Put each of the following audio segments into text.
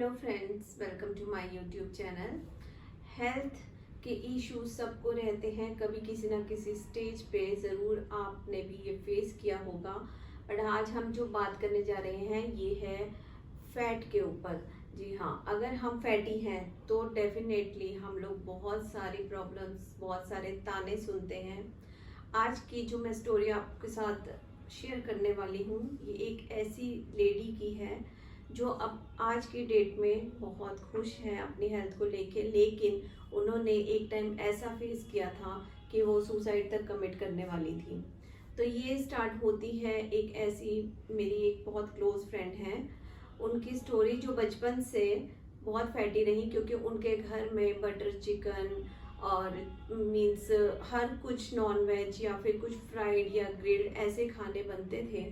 Hello friends, welcome to my YouTube channel. Health के issues सबको रहते हैं, कभी किसी ना किसी स्टेज पे ज़रूर आपने भी ये फेस किया होगा। बट आज हम जो बात करने जा रहे हैं ये है फैट के ऊपर। जी हाँ, अगर हम फैटी हैं तो डेफिनेटली हम लोग बहुत सारी प्रॉब्लम्स, बहुत सारे ताने सुनते हैं। आज की जो मैं स्टोरी आपके साथ शेयर करने वाली हूँ ये एक ऐसी लेडी की है जो अब आज की डेट में बहुत खुश हैं अपनी हेल्थ को लेके, लेकिन उन्होंने एक टाइम ऐसा फेस किया था कि वो सुसाइड तक कमिट करने वाली थी। तो ये स्टार्ट होती है एक ऐसी, मेरी एक बहुत क्लोज फ्रेंड है, उनकी स्टोरी जो बचपन से बहुत फैटी रही क्योंकि उनके घर में बटर चिकन और मीन्स हर कुछ नॉन वेज या फिर कुछ फ्राइड या ग्रिल्ड ऐसे खाने बनते थे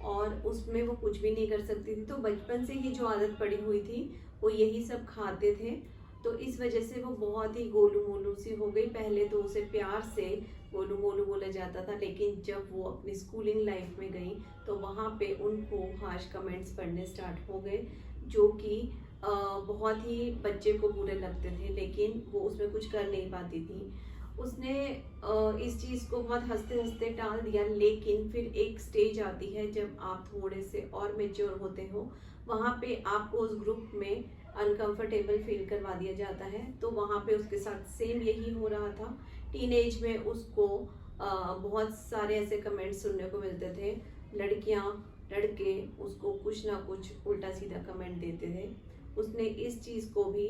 और उसमें वो कुछ भी नहीं कर सकती थी। तो बचपन से ही जो आदत पड़ी हुई थी वो यही सब खाते थे। तो इस वजह से वो बहुत ही गोलू मोलू सी हो गई। पहले तो उसे प्यार से गोलू मोलू बोला जाता था, लेकिन जब वो अपनी स्कूलिंग लाइफ में गई तो वहाँ पे उनको हार्श कमेंट्स पढ़ने स्टार्ट हो गए जो कि बहुत ही बच्चे को बुरे लगते थे, लेकिन वो उसमें कुछ कर नहीं पाती थी। उसने इस चीज़ को बहुत हंसते हंसते टाल दिया, लेकिन फिर एक स्टेज आती है जब आप थोड़े से और मेच्योर होते हो, वहाँ पे आपको उस ग्रुप में अनकंफर्टेबल फील करवा दिया जाता है। तो वहाँ पे उसके साथ सेम यही हो रहा था। टीनेज में उसको बहुत सारे ऐसे कमेंट्स सुनने को मिलते थे। लड़कियाँ लड़के उसको कुछ ना कुछ उल्टा सीधा कमेंट देते थे। उसने इस चीज़ को भी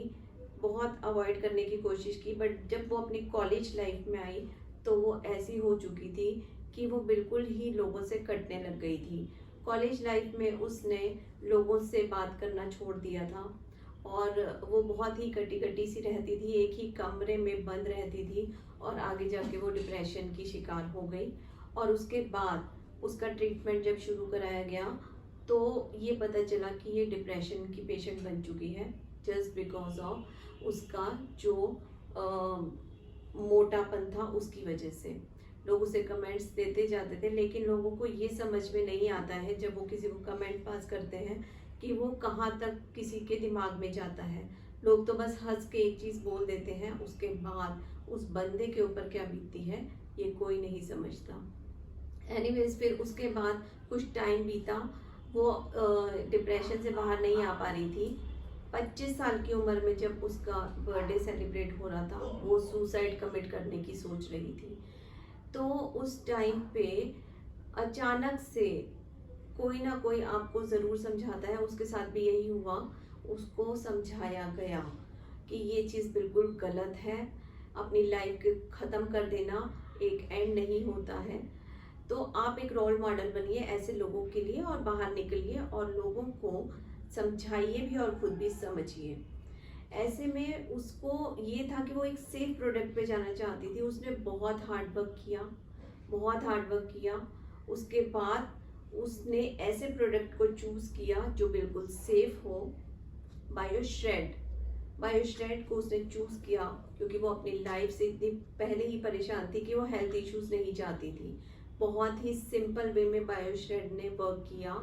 बहुत अवॉइड करने की कोशिश की, बट जब वो अपनी कॉलेज लाइफ में आई तो वो ऐसी हो चुकी थी कि वो बिल्कुल ही लोगों से कटने लग गई थी। कॉलेज लाइफ में उसने लोगों से बात करना छोड़ दिया था और वो बहुत ही कटी कटी सी रहती थी, एक ही कमरे में बंद रहती थी और आगे जाके वो डिप्रेशन की शिकार हो गई। और उसके बाद उसका ट्रीटमेंट जब शुरू कराया गया तो ये पता चला कि ये डिप्रेशन की पेशेंट बन चुकी है, जस्ट बिकॉज ऑफ उसका जो मोटापन था उसकी वजह से। लोग उसे कमेंट्स देते जाते थे, लेकिन लोगों को ये समझ में नहीं आता है जब वो किसी को कमेंट पास करते हैं कि वो कहाँ तक किसी के दिमाग में जाता है। लोग तो बस हंस के एक चीज़ बोल देते हैं, उसके बाद उस बंदे के ऊपर क्या बीतती है ये कोई नहीं समझता। एनीवेज फिर उसके बाद कुछ टाइम बीता, वो डिप्रेशन से बाहर नहीं आ पा रही थी। 25 साल की उम्र में जब उसका बर्थडे सेलिब्रेट हो रहा था वो सुसाइड कमिट करने की सोच रही थी। तो उस टाइम पे अचानक से कोई ना कोई आपको ज़रूर समझाता है, उसके साथ भी यही हुआ। उसको समझाया गया कि ये चीज़ बिल्कुल गलत है, अपनी लाइफ के ख़त्म कर देना एक एंड नहीं होता है। तो आप एक रोल मॉडल बनिए ऐसे लोगों के लिए और बाहर निकलिए और लोगों को समझाइए भी और खुद भी समझिए। ऐसे में उसको ये था कि वो एक सेफ प्रोडक्ट पे जाना चाहती थी। उसने बहुत हार्ड वर्क किया, बहुत हार्ड वर्क किया। उसके बाद उसने ऐसे प्रोडक्ट को चूज़ किया जो बिल्कुल सेफ हो। बायोश्रेड बायोश्रेड को उसने चूज़ किया क्योंकि वो अपनी लाइफ से इतनी पहले ही परेशान थी कि वो हेल्थ इश्यूज नहीं चाहती थी। बहुत ही सिंपल वे में बायोश्रेड ने वर्क किया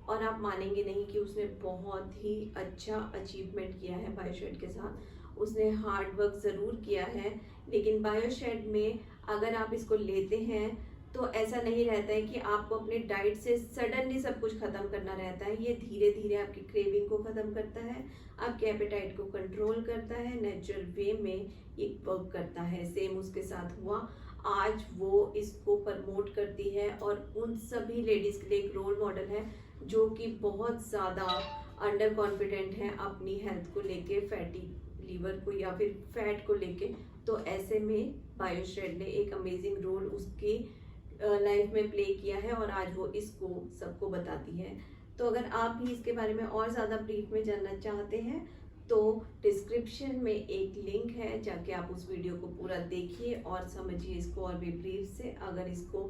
और आप मानेंगे नहीं कि उसने बहुत ही अच्छा अचीवमेंट किया है बायोश्रेड के साथ। उसने हार्ड वर्क ज़रूर किया है, लेकिन बायोश्रेड में अगर आप इसको लेते हैं तो ऐसा नहीं रहता है कि आपको अपने डाइट से सडनली सब कुछ ख़त्म करना रहता है। ये धीरे धीरे आपकी क्रेविंग को ख़त्म करता है, आपके एपेटाइट को कंट्रोल करता है, नेचुरल वे में ये वर्क करता है। सेम उसके साथ हुआ। आज वो इसको प्रमोट करती है और उन सभी लेडीज़ के लिए एक रोल मॉडल है जो कि बहुत ज़्यादा अंडर कॉन्फिडेंट है अपनी हेल्थ को लेके, फैटी लीवर को या फिर फैट को लेके। तो ऐसे में बायोश्रेड ने एक अमेजिंग रोल उसकी लाइफ में प्ले किया है और आज वो इसको सबको बताती है। तो अगर आप भी इसके बारे में और ज़्यादा ब्रीफ में जानना चाहते हैं तो डिस्क्रिप्शन में एक लिंक है, जाके आप उस वीडियो को पूरा देखिए और समझिए इसको और भी ब्रीफ से। अगर इसको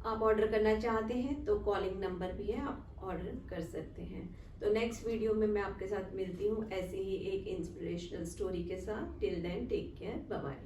आप ऑर्डर करना चाहते हैं तो कॉलिंग नंबर भी है, आप ऑर्डर कर सकते हैं। तो नेक्स्ट वीडियो में मैं आपके साथ मिलती हूँ ऐसे ही एक इंस्पिरेशनल स्टोरी के साथ। Till then take care, bye bye.